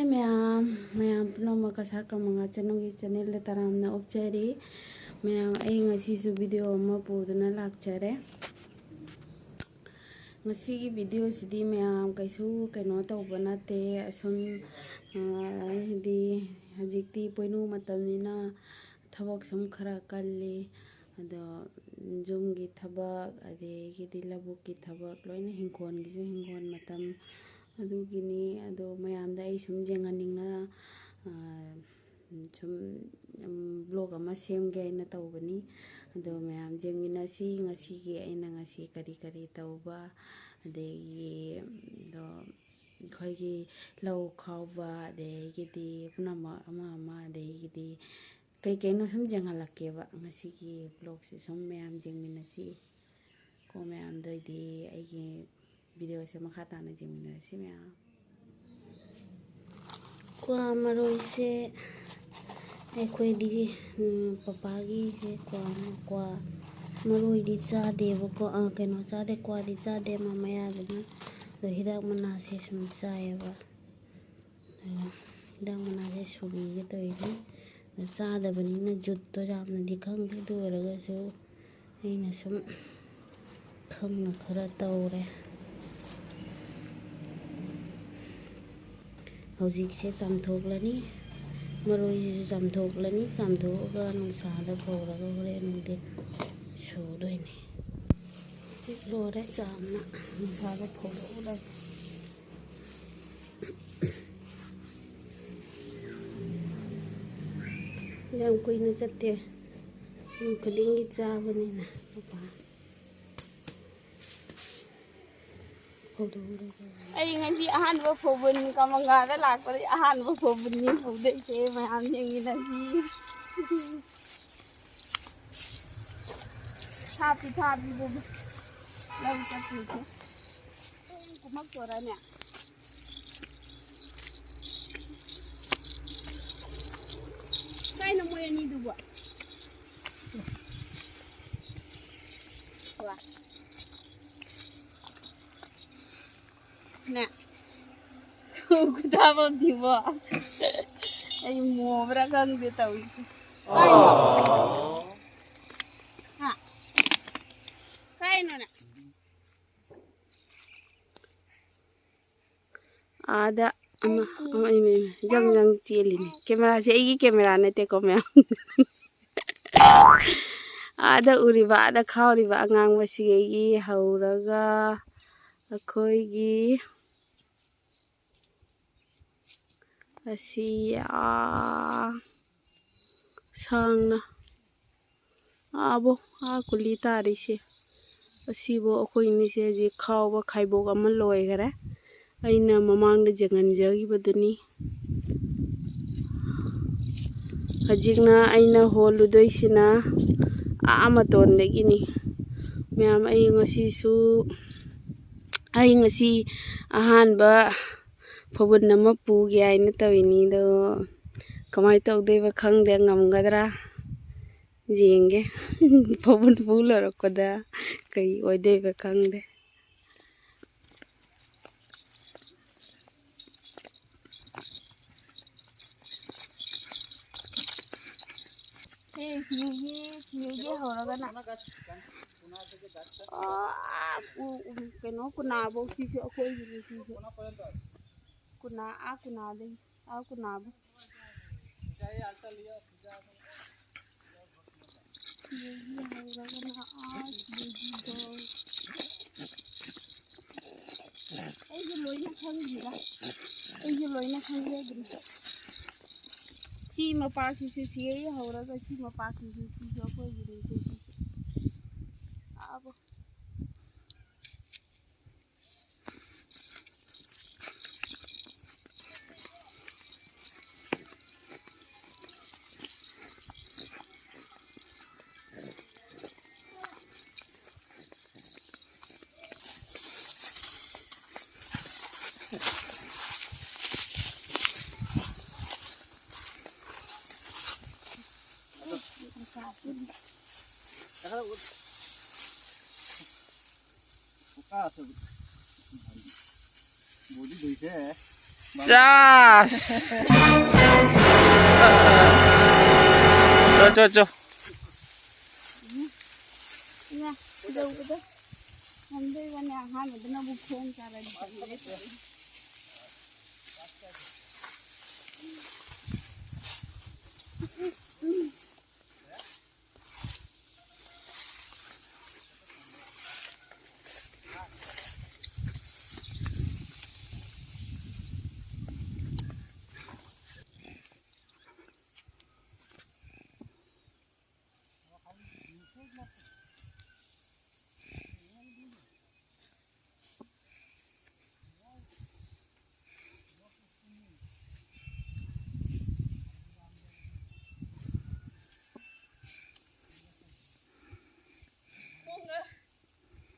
ꯃꯌꯥꯝ ꯄꯨꯝꯅꯃꯛ ꯁꯛꯀ ꯃꯉꯥ ꯆꯅꯨꯒꯤ ꯆꯦꯅꯦꯜꯗ ꯇꯔꯥꯝꯅ ꯑꯣꯛꯆꯔꯤ ꯃꯌꯥꯝ ꯑꯩ ꯉꯁꯤꯁꯨ ꯚꯤꯗꯤꯑꯣ ꯑꯃ ꯄꯨꯗꯨꯅ ꯂꯥꯛꯆꯔꯦ ꯉꯁꯤꯒꯤ ꯚꯤꯗꯤꯑꯣꯁꯤꯗꯤ ꯃꯌꯥꯝ ꯀꯩꯁꯨ ꯀꯩꯅꯣ ꯇꯧꯕ ꯅꯠꯇꯦ ꯑꯁꯨꯝ ꯍꯥꯏꯗꯤ ꯍꯧꯖꯤꯛꯇꯤ ꯄꯣꯏꯅꯨ ꯃꯇꯝꯅꯤꯅ ꯊꯕꯛ ꯁꯨꯝ ꯈꯔ ꯀꯜꯂꯤ ꯑꯗꯣ ꯌꯨꯝꯒꯤ ꯊꯕꯛ ꯑꯗꯒꯤꯗꯤ ꯂꯧꯕꯨꯛꯀꯤ ꯊꯕꯛ ꯂꯣꯏꯅ ꯍꯤꯡꯈꯣꯜꯒꯤꯁꯨ ꯍꯤꯡꯈꯣꯜ ꯃꯇꯝ ꯑꯗꯨꯒꯤꯅꯤ ꯑꯗꯣ ꯃꯌꯥꯝꯗ ꯑꯩ ꯁꯨꯝ ꯌꯦꯡꯍꯟꯅꯤꯡꯅ ꯁꯨꯝ ꯕ꯭ꯂꯣꯛ ꯑꯃ ꯁꯦꯝꯒꯦ ꯍꯥꯏꯅ ꯇꯧꯕꯅꯤ ꯑꯗꯣ ꯃꯌꯥꯝ ꯌꯦꯡꯃꯤꯟꯅꯁꯤ ꯉꯁꯤꯒꯤ ꯑꯩꯅ ꯉꯁꯤ ꯀꯔꯤ ꯀꯔꯤ ꯇꯧꯕ ꯑꯗꯒꯤ ꯑꯩꯈꯣꯏꯒꯤ ꯂꯧ ꯈꯥꯎꯕ ꯑꯗꯒꯤꯗꯤ ꯄꯨꯝꯅꯃꯛ ꯑꯃ ꯑꯗꯒꯤꯗꯤ ꯀꯩꯀꯩꯅꯣ ꯁꯨꯝ ꯌꯦꯡꯍꯜꯂꯛꯀꯦꯕ ꯉꯁꯤꯒꯤ ꯕ꯭ꯂꯣꯛꯁꯦ ꯁꯨꯝ ꯃꯌꯥꯝ ꯌꯦꯡꯃꯤꯟꯅꯁꯤ ꯀꯣ ꯃꯌꯥꯝꯗ ꯑꯣꯏꯗꯤ ꯑꯩꯒꯤ ꯚꯤꯗꯤꯑꯣꯁꯦ ꯃꯈꯥ ꯇꯥꯅ ꯌꯦꯡꯃꯤꯟꯅꯔꯁꯤ ꯃꯌꯥꯝ ꯀ꯭ꯋꯥ ꯃꯔꯣꯏꯁꯦ ꯑꯩꯈꯣꯏꯗꯤ ꯄꯄꯥꯒꯤꯁꯦ ꯀ꯭ꯋꯥ ꯃꯔꯣꯏꯗꯤ ꯆꯥꯗꯦꯕꯀꯣ ꯀꯩꯅꯣ ꯆꯥꯗꯦ ꯀ꯭ꯋꯥꯗꯤ ꯆꯥꯗꯦ ꯃꯌꯥꯗꯨꯅ ꯑꯗꯣ ꯍꯤꯗꯥꯛ ꯃꯅꯥꯁꯦ ꯁꯨꯝ ꯆꯥꯏꯌꯦꯕ ꯍꯤꯗꯥꯛ ꯃꯅꯥꯁꯦ ꯁꯨꯕꯤꯒꯦ ꯇꯧꯔꯤꯅꯤ ꯆꯥꯗꯕꯅꯤꯅ ꯖꯨꯠꯇꯣ ꯌꯥꯝꯅꯗꯤ ꯈꯪꯗꯦ ꯑꯗꯨ ꯑꯣꯏꯔꯒꯁꯨ ꯑꯩꯅ ꯁꯨꯝ ꯈꯪꯅ ꯈꯔ ꯇꯧꯔꯦ ꯍꯧꯖꯤꯛꯁꯦ ꯆꯥꯝꯊꯣꯛꯂꯅꯤ ꯃꯔꯣꯏꯁꯤꯁꯨ ꯆꯥꯝꯊꯣꯛꯂꯅꯤ ꯆꯥꯝꯊꯣꯛꯑꯒ ꯅꯨꯡꯁꯥꯗ ꯐꯧꯔꯒ ꯍꯣꯔꯦꯟ ꯅꯨꯡꯊꯤꯜ ꯁꯨꯗꯣꯏꯅꯤ ꯍꯧꯖꯤꯛ ꯂꯣꯏꯔꯦ ꯆꯥꯝꯅ ꯅꯨꯡꯁꯥꯗ ꯐꯧꯗꯣꯛꯂꯅꯤ ꯌꯥꯝ ꯀꯨꯏꯅ ꯆꯠꯇꯦ ꯅꯨꯃꯤꯠ ꯈꯨꯗꯤꯡꯒꯤ ꯆꯥꯕꯅꯤꯅ ꯑꯩ ꯉꯁꯤ ꯑꯍꯥꯟꯕ ꯐꯧꯕꯅꯤ ꯀꯃꯪꯒꯥꯗ ꯂꯥꯛꯄꯗ ꯑꯍꯥꯟꯕ ꯐꯧꯕꯅꯤ ꯐꯧꯗꯣꯏꯁꯦ ꯃꯌꯥꯝ ꯌꯦꯡꯃꯤꯟꯅꯁꯤ ꯊꯥꯞꯄꯤ ꯂꯧ ꯆꯠꯇꯣꯏꯁꯦ ꯀꯨꯝꯃꯛꯇꯣꯔꯅꯦ ꯀꯥꯏꯅ ꯃꯣꯏ ꯑꯅꯤꯗꯨꯕꯨ ꯅꯦ ꯈꯨꯊꯥꯕꯗꯤꯕꯣ ꯑꯩ ꯃꯣꯕ꯭ꯔꯥ ꯈꯪꯗꯦ ꯇꯧꯔꯤꯁꯦ ꯀꯥꯏꯅꯣ ꯍꯥ ꯀꯥꯏꯅꯣꯅꯦ ꯑꯥꯗ ꯖꯪ ꯆꯦꯜꯂꯤꯅꯤ ꯀꯦꯃꯦꯔꯥꯁꯦ ꯑꯩꯒꯤ ꯀꯦꯃꯦꯔꯥ ꯅꯠꯇꯦꯀꯣ ꯃꯌꯥꯝ ꯑꯥꯗ ꯎꯔꯤꯕ ꯑꯥꯗ ꯈꯥꯎꯔꯤꯕ ꯑꯉꯥꯡꯕꯁꯤꯒꯤ ꯍꯧꯔꯒ ꯑꯩꯈꯣꯏꯒꯤ ꯑꯁꯤ ꯁꯥꯡꯅ ꯀꯨꯂꯤ ꯇꯥꯔꯤꯁꯦ ꯑꯁꯤꯕꯨ ꯑꯩꯈꯣꯏꯅꯤꯁꯦ ꯍꯧꯖꯤꯛ ꯈꯥꯎꯕ ꯈꯥꯏꯕꯣꯛ ꯑꯃ ꯂꯣꯏꯈꯔꯦ ꯑꯩꯅ ꯃꯃꯥꯡꯗ ꯌꯦꯡꯍꯟꯖꯈꯤꯕꯗꯨꯅꯤ ꯍꯧꯖꯤꯛꯅ ꯑꯩꯅ ꯍꯣꯜꯂꯨꯗꯣꯏꯁꯤꯅ ꯃꯇꯣꯟꯗꯒꯤꯅꯤ ꯃꯌꯥꯝ ꯑꯩ ꯉꯁꯤ ꯑꯍꯥꯟꯕ ꯐꯧꯕꯟ ꯑꯃ ꯄꯨꯒꯦ ꯍꯥꯏꯅ ꯇꯧꯏꯅꯤ ꯑꯗꯣ ꯀꯃꯥꯏꯅ ꯇꯧꯗꯣꯏꯕ ꯈꯪꯗꯦ ꯉꯝꯒꯗ꯭ꯔꯥ ꯌꯦꯡꯒꯦ ꯐꯧꯕꯟ ꯄꯨ ꯂꯣꯏꯔꯛꯄꯗ ꯀꯩ ꯑꯣꯏꯗꯣꯏꯕ ꯈꯪꯗꯦ ꯁꯤꯒꯤ ꯍꯧꯔꯒꯅ ꯀꯩꯅꯣ ꯀꯨꯅꯥꯐꯧ ꯁꯤꯁꯨ ꯑꯩꯈꯣꯏꯒꯤꯅꯤ ꯁꯤꯁꯨ ꯀꯨꯅꯥꯗꯒꯤ ꯀꯨꯅꯥꯕꯨ ꯑꯩꯁꯨ ꯂꯣꯏꯅ ꯈꯪꯗ꯭ꯔꯤꯗ ꯈꯪꯖꯗ꯭ꯔꯤ ꯁꯤ ꯃꯄꯥꯛꯁꯤꯁꯨ ꯁꯤꯒꯩ ꯍꯧꯔꯒ ꯁꯤ ꯃꯄꯥꯛꯁꯤꯁꯨ ꯁꯤꯁꯨ ꯑꯩꯈꯣꯏꯒꯤꯅꯤ ꯁꯤꯁꯨ 자. 저. nha đâu cái đó không thấy con nhà hai mà nó bung khôn ra là đi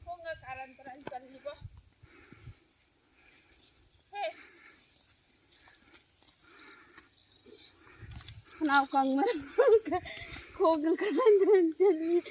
Kung karantaran di ba? Hey. Nào còn mà khô cái karantaran chân.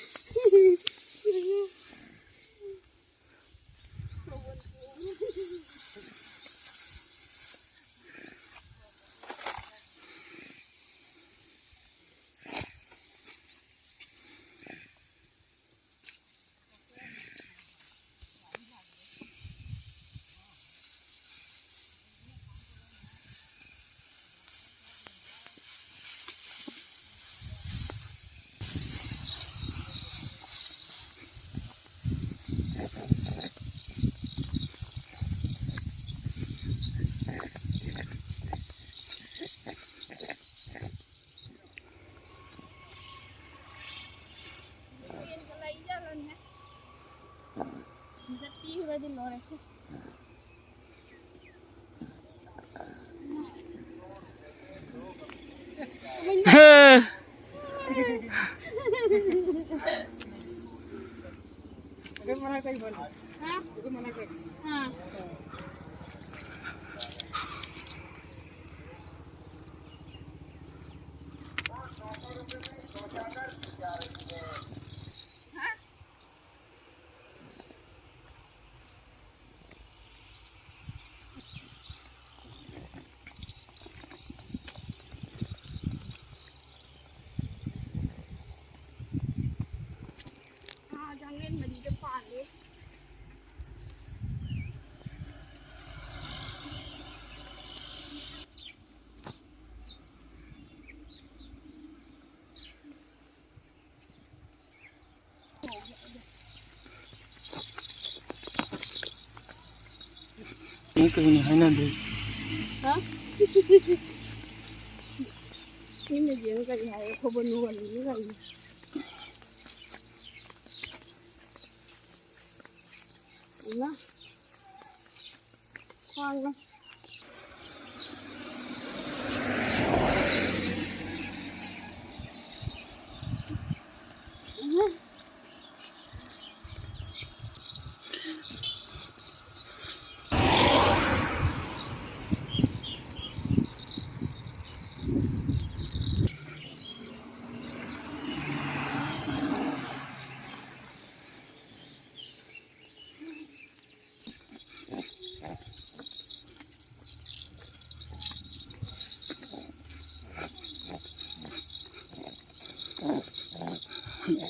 Di lore ko. Bagaimana kayo ba? Ha? Bagaimana kayo? Ha. Jangan lên mà đi depan đi. Ini kayaknya hanya deh. Hả? Nhưng mà diễn cái này không bên luôn những cái này. Đúng đó. Khoan đó.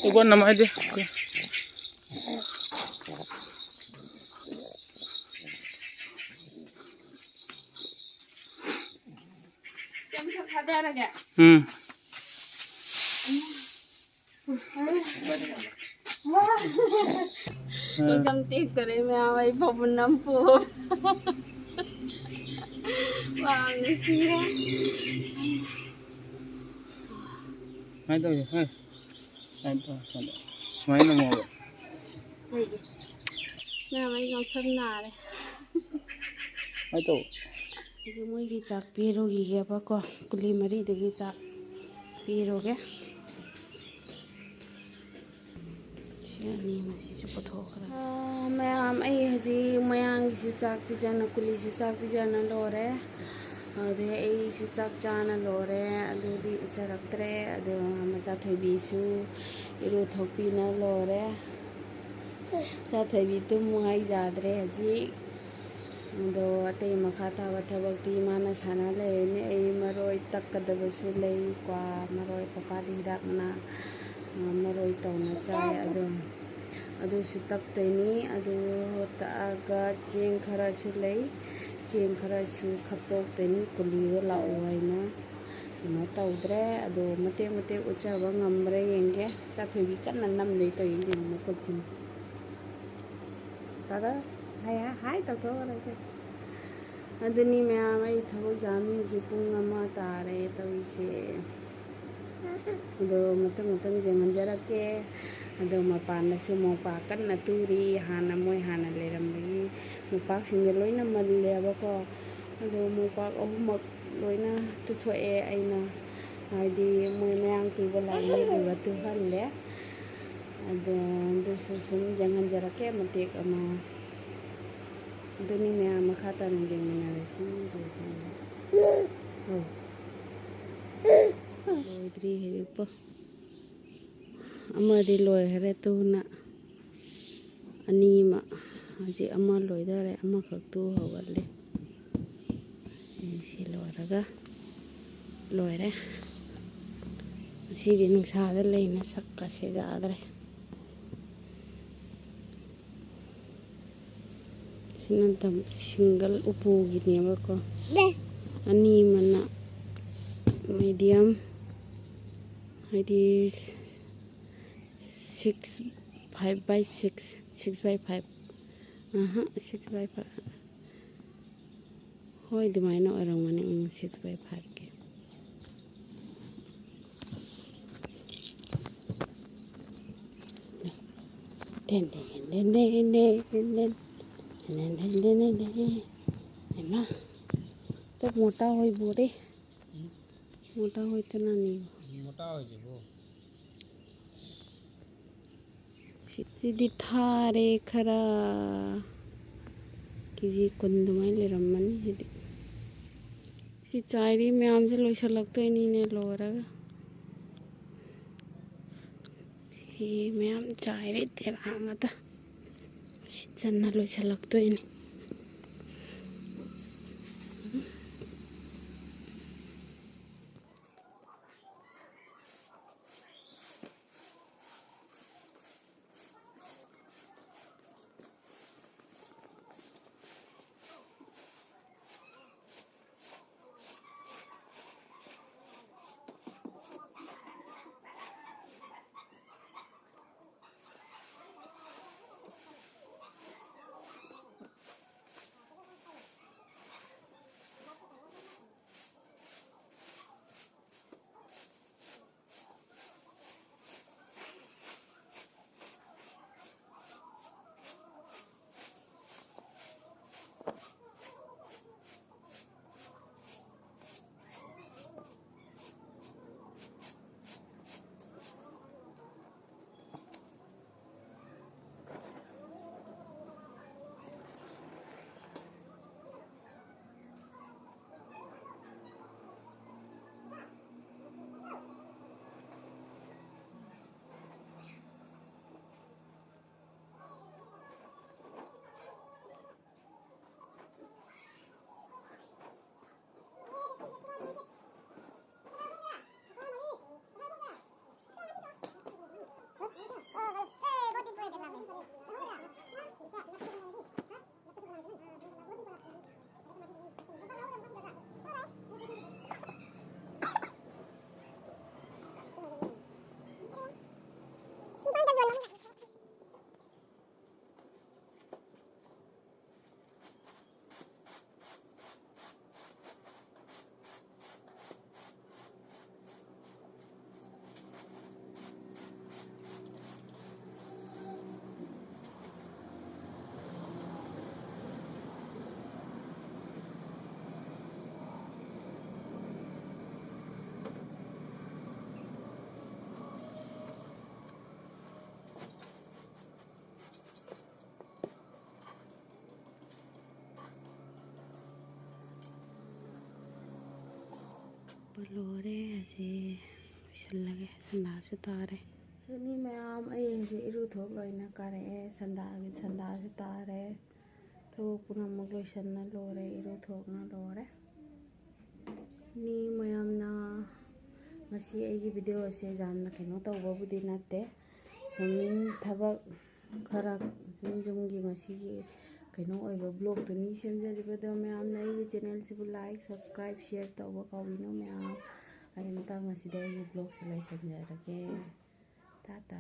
Ibu nama aja. Chăm sóc hạt đen này kìa. Tôi cầm tiền करे में आवाई पवनम पो वांग सीरा Hai tahu ya, hai. Hai tahu, ada. Semuanya mau. nè mấy con sân nà đây Hai tahu. Jadi moi ki chak piro gi ge ba ko kuli mari de gi chak piro ge yani ma si chu patho khara mayam ai haji mayang si chak pi jana kuli si chak pi jana lore ade ai si chak jana lore adu di charak tre adu ma cha thai bi su iru thopi na lore cha thai bi tu mai ja dre haji ꯑꯗꯣ ꯑꯇꯩ ꯃꯈꯥ ꯇꯥꯕ ꯊꯕꯛꯇꯤ ꯃꯥꯅ ꯁꯥꯟꯅ ꯂꯩꯔꯅꯤ ꯑꯩ ꯃꯔꯣꯏ ꯇꯛꯀꯗꯕꯁꯨ ꯂꯩ ꯀ꯭ꯋꯥ ꯃꯔꯣꯏ ꯄꯄꯥꯗꯤ ꯍꯤꯗꯥꯛ ꯃꯅꯥ ꯃꯔꯣꯏ ꯇꯧꯅ ꯆꯥꯏ ꯑꯗꯣ ꯑꯗꯨꯁꯨ ꯇꯛꯇꯣꯏꯅꯤ ꯑꯗꯨ ꯇꯛꯑꯒ ꯆꯦꯡ ꯈꯔꯁꯨ ꯂꯩ ꯆꯦꯡ ꯈꯔꯁꯨ ꯈꯞꯇꯣꯛꯇꯣꯏꯅꯤ ꯀꯨꯂꯤꯗꯣ ꯂꯥꯛꯑꯣ ꯍꯥꯏꯅ ꯀꯩꯅꯣ ꯇꯧꯗ꯭ꯔꯦ ꯑꯗꯣ ꯃꯇꯦꯛ ꯃꯇꯦꯛ ꯎꯠꯆꯕ ꯉꯝꯕ꯭ꯔꯥ ꯌꯦꯡꯒꯦ ꯆꯥꯊꯣꯏꯕꯤ ꯀꯟꯅ ꯅꯝꯗꯣꯏ ꯇꯧꯏ ꯌꯦꯡꯉꯣ ꯃꯈꯨꯠꯁꯤꯅ ꯇꯥꯗ ꯍꯥꯏ ꯇꯧꯊꯣꯛꯑꯔꯁꯦ ꯑꯗꯨꯅꯤ ꯃꯌꯥꯝ ꯑꯩ ꯊꯕꯛ ꯆꯥꯝꯃꯤ ꯍꯧꯖꯤꯛ ꯄꯨꯡ 1 ꯇꯥꯔꯦ ꯇꯧꯔꯤꯁꯦ ꯑꯗꯣ ꯃꯊꯪ ꯌꯦꯡꯍꯟꯖꯔꯛꯀꯦ ꯑꯗꯣ ꯃꯄꯥꯟꯗꯁꯨ ꯃꯣꯝꯄꯥꯛ ꯀꯟꯅ ꯇꯨꯔꯤ ꯃꯣꯏ ꯍꯥꯟꯅ ꯂꯩꯔꯝꯕꯒꯤ ꯃꯣꯝꯄꯥꯛꯁꯤꯡꯗꯣ ꯂꯣꯏꯅ ꯃꯜꯂꯦꯕꯀꯣ ꯑꯗꯣ ꯃꯣꯝꯄꯥꯛ 3ꯃꯛ ꯂꯣꯏꯅ ꯇꯨꯊꯣꯛꯑꯦ ꯑꯩꯅ ꯍꯥꯏꯗꯤ ꯃꯣꯏ ꯃꯌꯥꯡ ꯇꯨꯕ ꯂꯥꯛꯏ ꯑꯗꯨꯒ ꯇꯨꯍꯜꯂꯦ ꯑꯗꯣ ꯑꯗꯨꯁꯨ ꯁꯨꯝ ꯌꯦꯡꯍꯟꯖꯔꯛꯀꯦ ꯃꯇꯦꯛ ꯑꯃ ꯑꯗꯨꯅꯤ ꯃꯌꯥꯝ ꯃꯈꯥ ꯇꯥꯅ ꯌꯦꯡꯃꯤꯟꯅꯔꯁꯤ ꯂꯣꯏꯗ꯭ꯔꯤ ꯍꯧꯖꯤꯛꯄꯣ ꯑꯃꯗꯤ ꯂꯣꯏꯈꯔꯦ ꯇꯨꯅ ꯑꯅꯤꯃ ꯍꯧꯖꯤꯛ ꯑꯃ ꯂꯣꯏꯗꯣꯔꯦ ꯑꯃꯈꯛ ꯇꯨ ꯍꯧꯒꯠꯂꯤ ꯁꯤ ꯂꯣꯏꯔꯒ ꯂꯣꯏꯔꯦ ꯉꯁꯤꯗꯤ ꯅꯨꯡꯁꯥꯗ ꯂꯩꯅ ꯁꯛꯀꯁꯦ ꯌꯥꯗ꯭ꯔꯦ ꯁꯤꯅ ꯁꯤꯡꯒꯜ ꯎꯄꯨꯒꯤꯅꯦꯕꯀꯣ ꯑꯅꯤ ꯑꯃꯅ ꯃꯤꯗꯤꯌꯝ ꯍꯥꯏꯗꯤ 5x6 6x5 6x5 ꯍꯣꯏ ꯑꯗꯨꯃꯥꯏꯅ ꯑꯣꯏꯔꯝꯒꯅꯤ 6x5ꯒꯤ तो मोटा होई बोरे मोटा होई तो ना नहीं मोटा हो जबो सिदी थारे खरा केजी 10 दुमाई लेरमनी सिदी सी चायरी मैम से लोइसलक्तोइनीने लोरगा सी मैम चायरी तेरांगता चन्ना लोइसलक्तोइनी लोरे हजे लगे संदासु तारे नी मैम अई हजे इरु थोक लोइना कारे संदासु तारे ꯊꯕꯛ ꯄꯨꯝꯅꯃꯛ ꯂꯣꯏꯁꯟꯅ ꯂꯣꯏꯔꯦ ꯏꯔꯨꯊꯣꯛꯅ ꯂꯣꯏꯔꯦ ꯃꯤ ꯃꯌꯥꯝꯅ ꯉꯁꯤ ꯑꯩꯒꯤ ꯚꯤꯗꯤꯑꯣ ꯑꯁꯦ ꯌꯥꯝꯅ ꯀꯩꯅꯣ ꯇꯧꯕꯕꯨꯗꯤ ꯅꯠꯇꯦ ꯁꯨꯝ ꯊꯕꯛ ꯈꯔ ꯌꯨꯝꯒꯤ ꯉꯁꯤꯒꯤ ꯀꯩꯅꯣ ꯑꯣꯏꯕ ꯕ꯭ꯂꯣꯛꯇꯨꯅꯤ ꯁꯦꯝꯖꯔꯤꯕꯗꯣ ꯃꯌꯥꯝꯅ ꯑꯩꯒꯤ ꯆꯦꯅꯦꯜꯁꯤꯕꯨ ꯂꯥꯏꯛ ꯁꯕꯁꯀ꯭ꯔꯥꯏꯕ ꯁꯤꯌꯔ ꯇꯧꯕ ꯀꯥꯎꯕꯤꯅꯨ ꯃꯌꯥꯝ ꯑꯩ ꯃꯇꯥꯡ ꯑꯁꯤꯗ ꯑꯩꯒꯤ ꯕ꯭ꯂꯣꯛꯁꯦ ꯂꯣꯏꯁꯤꯟꯖꯔꯒꯦ ꯇꯥꯇꯥ